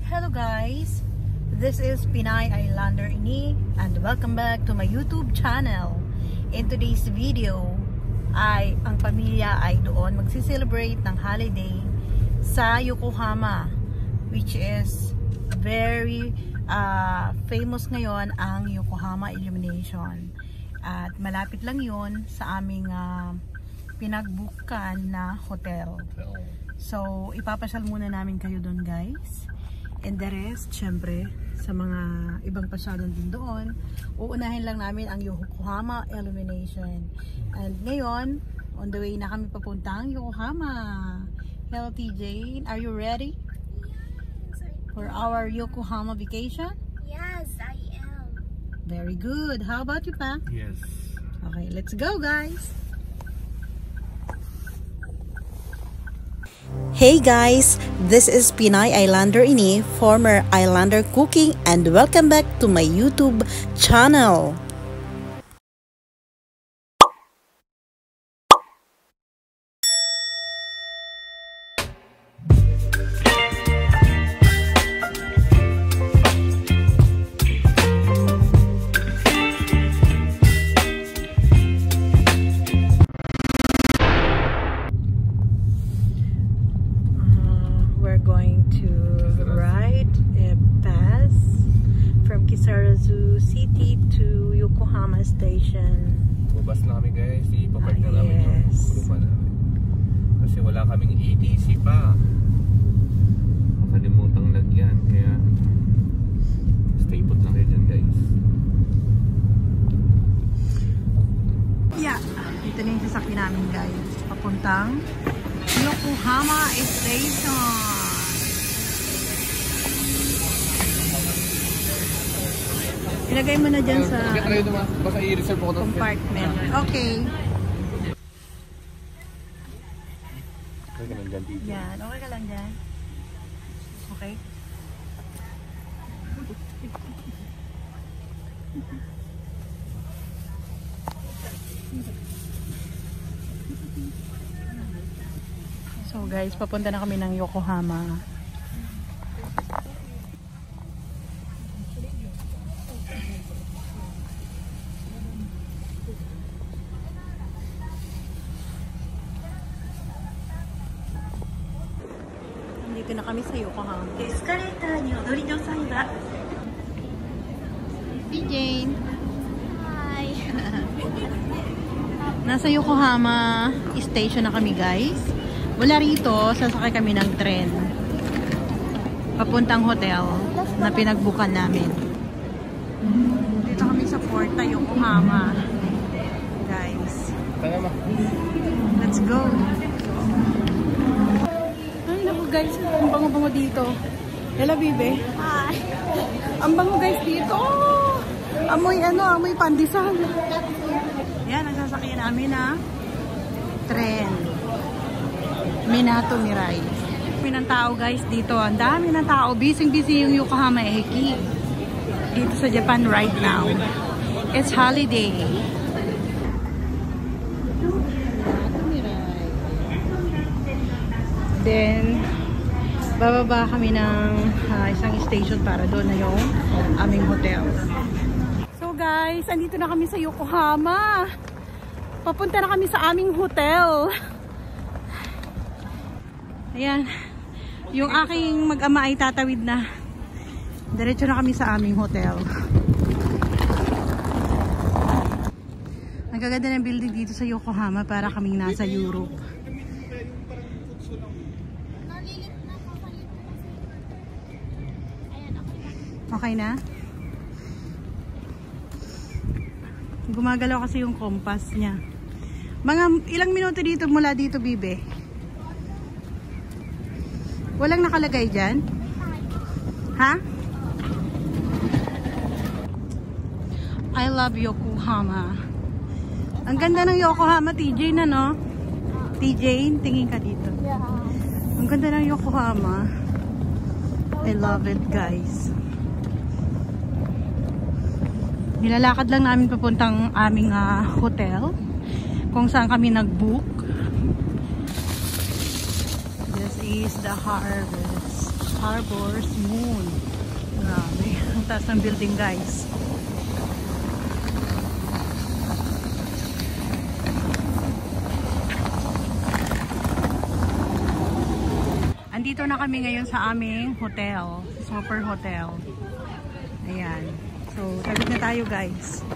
Hello guys, this is Pinay Islander Ini and welcome back to my YouTube channel. In today's video ay ang pamilya ay doon magsi-celebrate ng holiday sa Yokohama, which is very famous ngayon ang Yokohama Illumination. At malapit lang yun sa aming pinagbukan na hotel. So, ipapasyal muna namin kayo doon guys. And the rest, syempre, sa mga ibang pasyalan din doon, uunahin lang namin ang Yokohama Illumination. And ngayon, on the way na kami papuntang Yokohama. Hello TJ, are you ready? For our Yokohama vacation? Yes, I am. Very good. How about you, Pa? Yes. Okay, let's go guys! Hey guys, this is Pinay Islander Ini, former Islander Cooking, and welcome back to my YouTube channel. Kisarazu City to Yokohama Station. Bubas na kami guys, ipapark na namin yung kuruma namin. Kasi wala kaming ETC pa. Makalimutang lagyan, kaya stay put lang kayo dyan guys. Yeah, dito na yung sasakyan namin guys. Papuntang Yokohama Station. Ilagay mo na dyan sa baka i-reserve ko compartment. Okay. Okay ka lang dyan dito. Yan, okay ka lang dyan. Okay. So guys, papunta na kami ng Yokohama. Dito na kami sa Yokohama. Escalator ni odori dosai ba? Hey Jane. Hi. Nasa Yokohama Station na kami guys. Wala rito, sasakay kami ng tren. Papuntang hotel na pinagbukan namin. Dito kami sa Porta Yokohama. Guys. Let's go. Ay naku guys, ang bango-bango dito. Hello Bibe. Hi. Ang bango guys dito. Amoy amoy pandesal. Yan, nagsasakyan namin na tren. Minato Mirai. Dami ng tao guys dito. Ang dami ng tao. Busy-busy yung Yokohama Eki. Dito sa Japan right now. It's holiday. Minato Mirai. Then, bababa kami ng isang station para doon na yung aming hotel. So guys, andito na kami sa Yokohama. Papunta na kami sa aming hotel. Ayan, yung aking mag-ama ay tatawid na. Diretso na kami sa aming hotel. Ang gaganda ng building dito sa Yokohama, para kaming nasa Europe. Okay na? Gumagalaw kasi yung compass niya. Mga ilang minuto dito mula dito, Bibe? Walang nakalagay dyan? Ha? I love Yokohama. Ang ganda ng Yokohama, TJ na, no? TJ, tingin ka dito. Yeah. Ang ganda ng Yokohama. I love it, guys. Nilalakad lang namin papuntang aming hotel kung saan kami nag-book. This is the harvest. Harbor's Moon. Grabe. Ang taas ng building, guys. Andito na kami ngayon sa aming hotel. Super Hotel. Ayan. So, tawid na tayo, guys.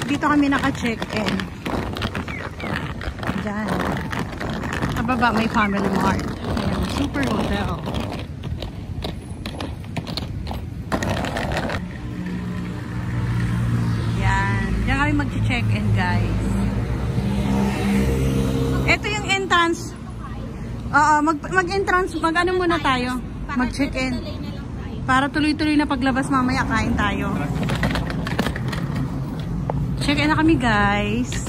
Dito kami naka-check-in. Diyan. Sa baba may Family Mart. Ayan. Super Hotel. Ayan. Diyan kami mag-check-in, guys. Ito yung entrance. Oo, mag-entrance, mag-ano muna tayo. Mag-check-in. Para tuloy-tuloy na paglabas mamaya, kain tayo. Check-in na kami, guys.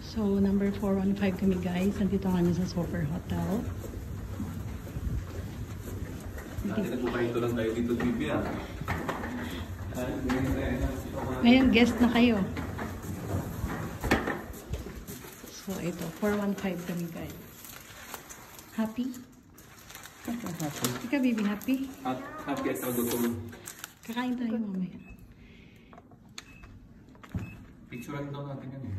So, number 415 kami, guys. Nandito kami sa Super Hotel. Dati nagpapahito lang tayo dito, TV ah. Ngayon, guest na kayo. So, ito. 415 kami, guys. Happy? Happy. Ikaw, baby, happy? Happy at gutom. Kakain tayo mamaya. Picturean daw natin yan eh.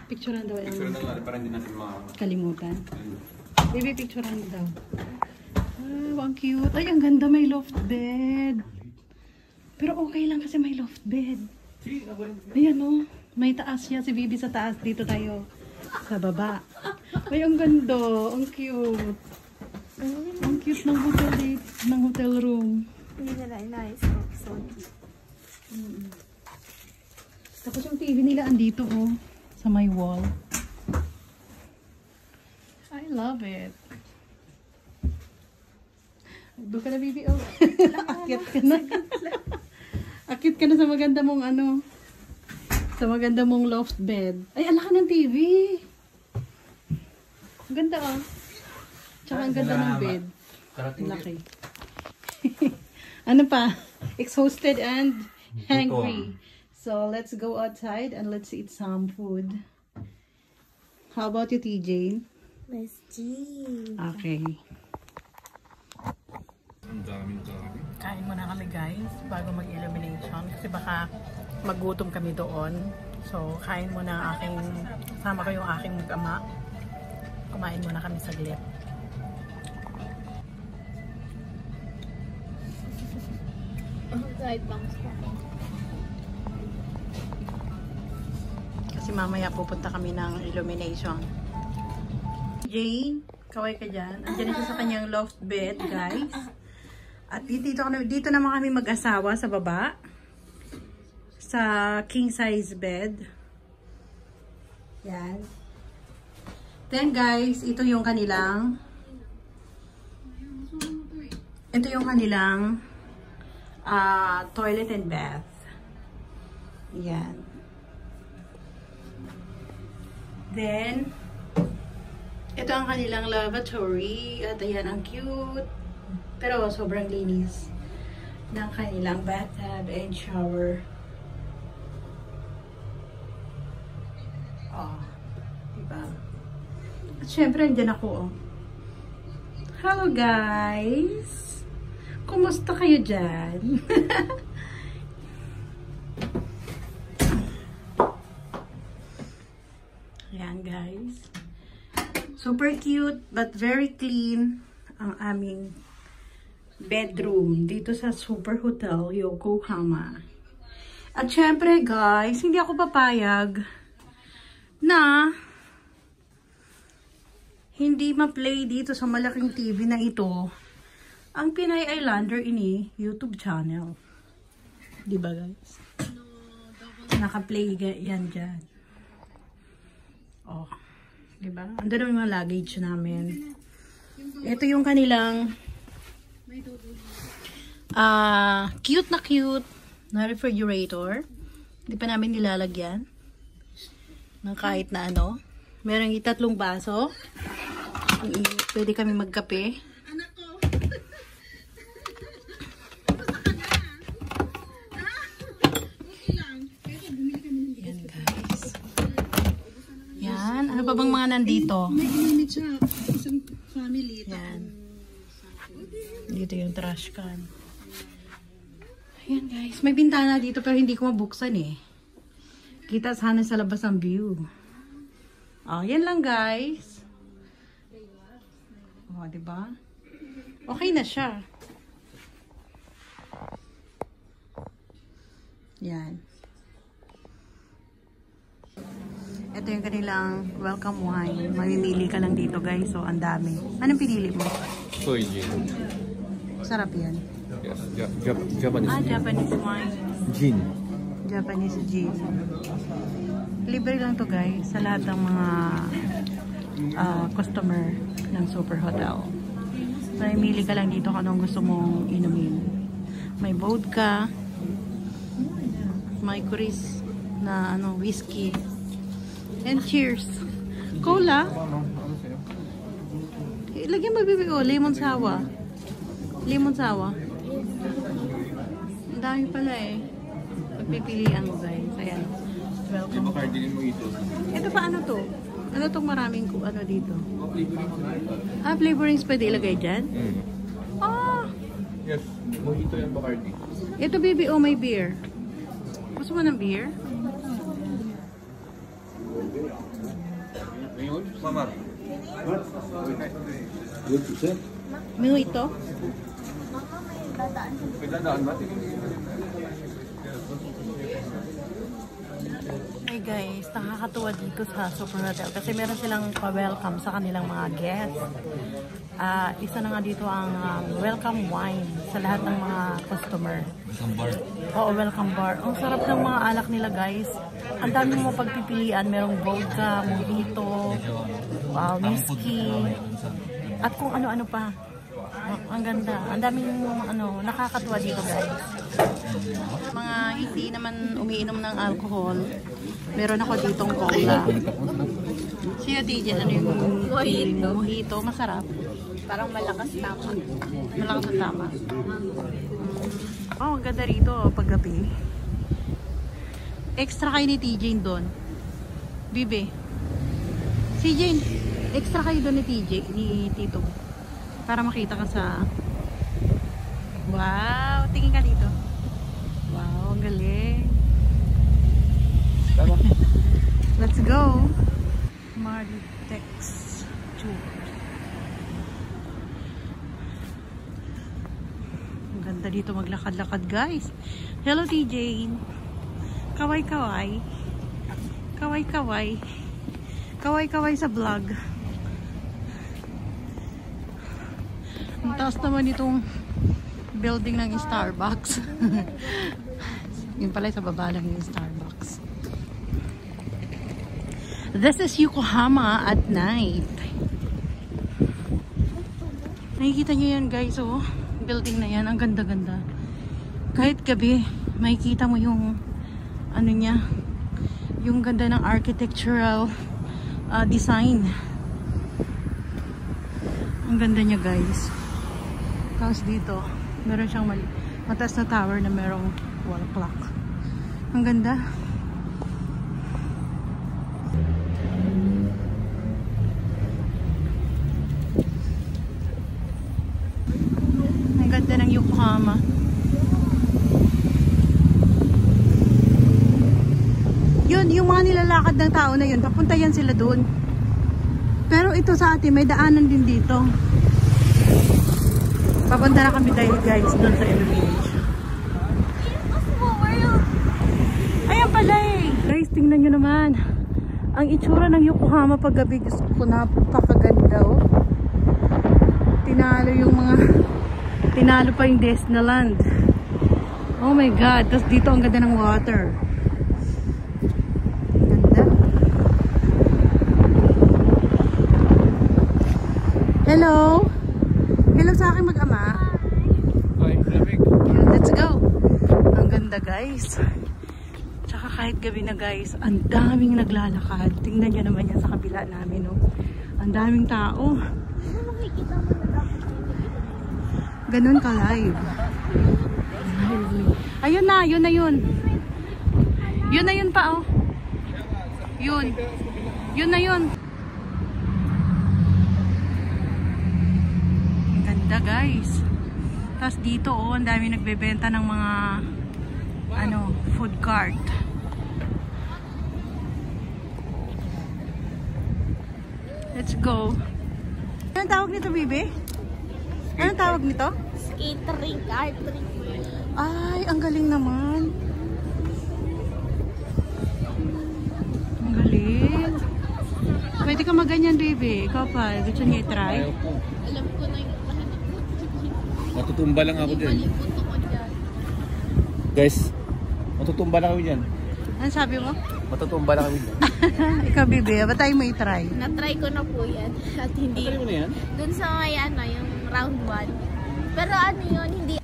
Picturean daw Picturean yung daw natin para hindi natin kalimutan. Baby, picturean daw. Ah, ang cute. Ay, ang ganda, may loft bed. Pero okay lang kasi may loft bed. Ayan o. May taas siya. Si baby sa taas. Dito tayo. Sa baba. Ay, ang ganda. Ang cute. Ang cute ng hotel room. Nice. So cute. Tapos yung TV nila andito oh. Sa my wall. I love it. Doon ka na, baby. Oh. Akyat ka na. Akyat ka na sa maganda mong ano. Sa maganda mong loft bed. Ay, ala ka ng TV. Ang ganda oh. Tsaka ang ganda ng bed. Laki. Ano pa? Exhausted and hungry. So, let's go outside and let's eat some food. How about you, TJ? Let's G. Okay. Ang daming dami. Kain muna kami, guys, bago mag-illumination. Kasi baka magutom kami doon. So, kain muna sama ko yung aking mag-ama. Kumain muna kami saglit. Kasi mamaya pupunta kami ng illumination. Jane, kaway ka dyan. Andiyan na siya sa kanyang loft bed, guys. At dito naman kami mag-asawa sa baba. Sa king size bed. Yan. Then guys, ito yung kanilang toilet and bath. Yan. Then, ito ang kanilang lavatory. At ayan, ang cute. Pero sobrang linis ng kanilang bathtub and shower. Oh, diba? At syempre, andyan ako. Oh. Hello guys! Kumusta kayo dyan? Ayan guys. Super cute but very clean ang aming bedroom dito sa Super Hotel Yokohama. At syempre guys, hindi ako papayag na hindi ma-play dito sa malaking TV na ito ang Pinay Islander ini YouTube channel. Diba guys? Naka-play yan dyan. Oh. Diba? Andun yung mga luggage namin. Ito yung kanilang cute na refrigerator. Hindi pa namin nilalagyan ng kahit na ano. Meron 3 baso. Pwede kami magkape. Yan guys. Yan. Ano pa bang mga pinagdaanan dito. May limit siya. Isang family. Yan. Dito yung trash can. Ayan guys. May bintana dito pero hindi ko mabuksan eh. Kita sana sa labas ang view. Oh, yan lang guys. Oh, diba? Okay na siya. Yan. Ito yung kanilang welcome wine. Mamimili ka lang dito guys. So, ang dami. Anong pinili mo? Soy gin. Sarap yan. Yes. Japanese. Japanese wine. Gin. Japanese gin. Libre lang to guys sa lahat ng mga customer ng Super Hotel. Mamimili ka lang dito kung anong gusto mong inumin. May vodka, may kuris na whiskey. And cheers. Cola. Lagyan mo bibi ko. Lemon sawa. Lemon sawa. Ang dami pala eh. Pagpipilian mo guys. Ayan. Welcome. Ito pa ano to? Ano tong maraming ano dito? Flavorings pwede ilagay dyan? Yes. Mojito yan, Bacardi. Ito baby, oh may beer. Gusto mo ng beer? Mama. Mojito? May dadaan ba? Hey guys, nakakatuwa dito sa Super Hotel kasi meron silang pa-welcome sa kanilang mga guests. Isa na nga dito ang welcome wine sa lahat ng mga customer. Welcome bar. Oo, welcome bar. Ang sarap ng mga alak nila guys. Ang dami mo pagpipilian. Merong vodka, mojito, whiskey, at kung ano-ano pa. Ang ganda. Ang daming nakakatuwa dito guys. Mga hindi naman umiinom ng alcohol, meron ako ditong cola. Siya DJ, ano yung mojito? Mojito, masarap. Parang malakas tama. Malakas na tama. Oh, ang ganda rito paggabi. Extra kayo ni TJ doon. Bibi. Si Jane, extra kayo doon ni TJ, ni Tito. Para makita ka sa... Wow! Tingin ka dito. Wow, ang galing. Let's go! Maritex Tour. Ang ganda dito maglakad-lakad guys. Hello TJ. Kaway-kaway. Kaway-kaway. Kaway-kaway sa vlog. Ang taas naman itong building ng Starbucks. Yun pala sa baba lang yung Starbucks. This is Yokohama at night. Nakikita nyo yan guys, oh. Building na yan, ang ganda-ganda. Kahit gabi, makikita mo yung ano niya, yung ganda ng architectural design. Ang ganda niya guys. Tapos dito, meron siyang mataas na tower na merong wall clock. Ang ganda. Ang ganda ng Yokohama. Yun, yung mga nilalakad ng tao na yun, papunta yan sila doon. Pero ito sa atin, may daanan din dito. Papunta na kami tayo guys doon sa village. Ayan pala eh. Guys, tingnan nyo naman. Ang itsura ng Yokohama pag gabi. Gusto ko, napakaganda oh. Tinalo pa yung Disneyland. Oh my god. Tapos dito ang ganda ng water. Ganda. Hello. Hello sa aking mag-ama. Hi, lamig. Let's go. Ang ganda guys. Tsaka kahit gabi na guys, ang daming naglalakad. Tingnan nyo naman yan sa kabila namin. Oh. Ang daming tao. Ganun ka-live. Ayun na, yun na yun. Yun na yun pa oh. Yun. Yun na yun. ganda guys. Tapos dito oh, ang dami nagbebenta ng mga food cart. Let's go. Anong tawag nito, baby? Anong tawag nito? Skatering, artering. Ay, ang galing naman. Ang galing. Pwede ka maganyan, baby. Ikaw pa, gusto niya i-try? Alam ko na yung Matutumba lang ako dyan. Guys, matutumba lang kami dyan. Ano sabi mo? Matutumba lang kami dyan. Ikaw, baby, ba tayo mo i-try? na-try ko na po yan. At hindi. Natry mo na yan? Dun sa may yung round 1. Pero ano yun, hindi.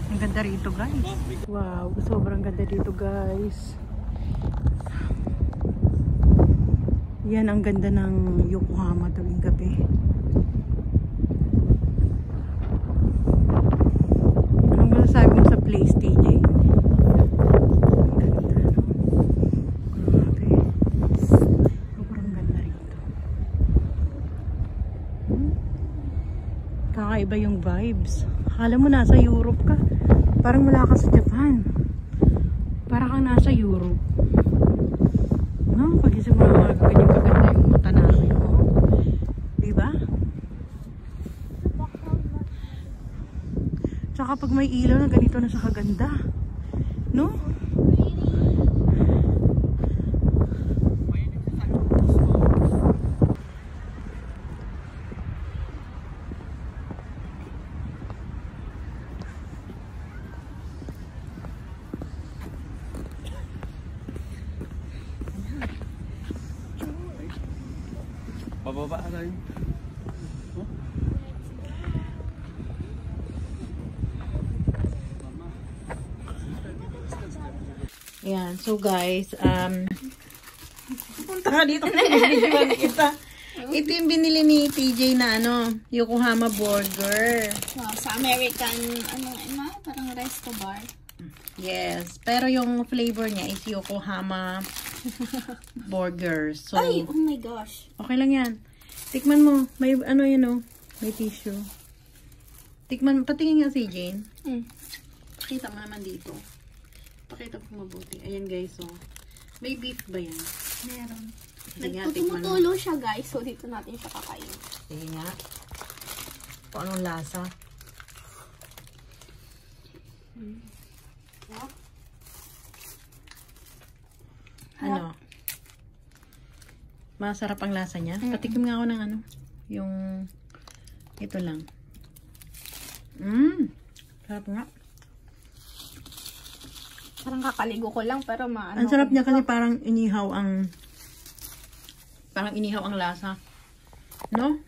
Ang ganda rito, guys. Wow, sobrang ganda dito, guys. Yan ang ganda ng Yokohama tuwing gabi. Anong masasabi mo sa place, TJ? Ang ganda, no? Grabe. Sobrang ganda rito. Kakaiba yung vibes. Akala mo nasa Europe ka. Parang wala ka sa Japan. Parang kang nasa Europe. No? Pag-isip mo mga ganyan kaganda yung mata namin. Diba? Tsaka pag may ilaw na ganito na sa kaganda. No? Bababa ka tayo. Ayan. So guys, punta ka dito na kita. Ito yung binili ni TJ na Yokohama burger. Wow, sa American, parang resto bar. Yes. Pero yung flavor niya is Yokohama burger. So, Ay, oh my gosh. okay lang yan. Tikman mo. May may tissue. Tikman mo. Patingin nga si Jane. Pakita mo naman dito. Pakita ko mabuti. Ayan guys, so. May beef ba yan? Meron. Sige nga, tikman mo. Nagtutumutulo siya guys, so dito natin siya kakain. Sige nga. Kung anong lasa. Ano? Masarap ang lasa niya. Patikim nga ako ng yung ito lang. Sarap nga. Parang kakaligo ko lang, pero Ang sarap niya kasi parang inihaw ang lasa. No?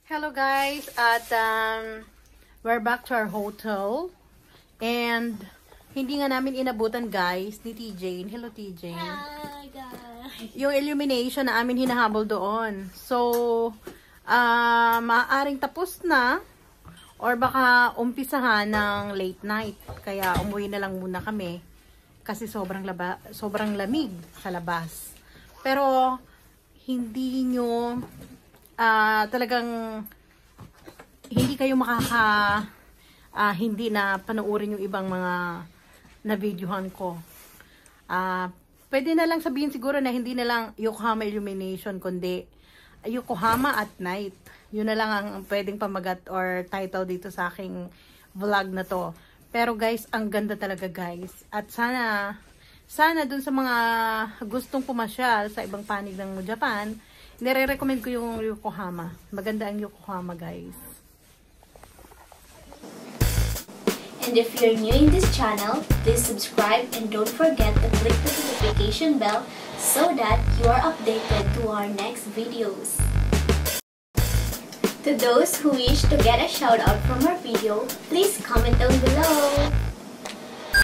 Hello guys, at we're back to our hotel. And hindi nga namin inabutan guys ni TJ. Hello TJ. Hi guys. Yung illumination na amin hinahabol doon. So, maaaring tapos na or baka umpisahan ng late night. Kaya umuwi na lang muna kami kasi sobrang lamig sa labas. Pero hindi nyo talagang hindi kayo hindi na panoorin yung ibang mga na videohan ko. Pwede na lang sabihin siguro na hindi na lang Yokohama Illumination, kundi Yokohama at Night. Yun na lang ang pwedeng pamagat or title dito sa aking vlog na to. Pero guys, ang ganda talaga guys. At sana dun sa mga gustong pumasyal sa ibang panig ng Japan, nire-recommend ko yung Yokohama. Maganda ang Yokohama guys. And if you're new in this channel, please subscribe and don't forget to click the notification bell so that you are updated to our next videos. To those who wish to get a shout out from our video, please comment down below.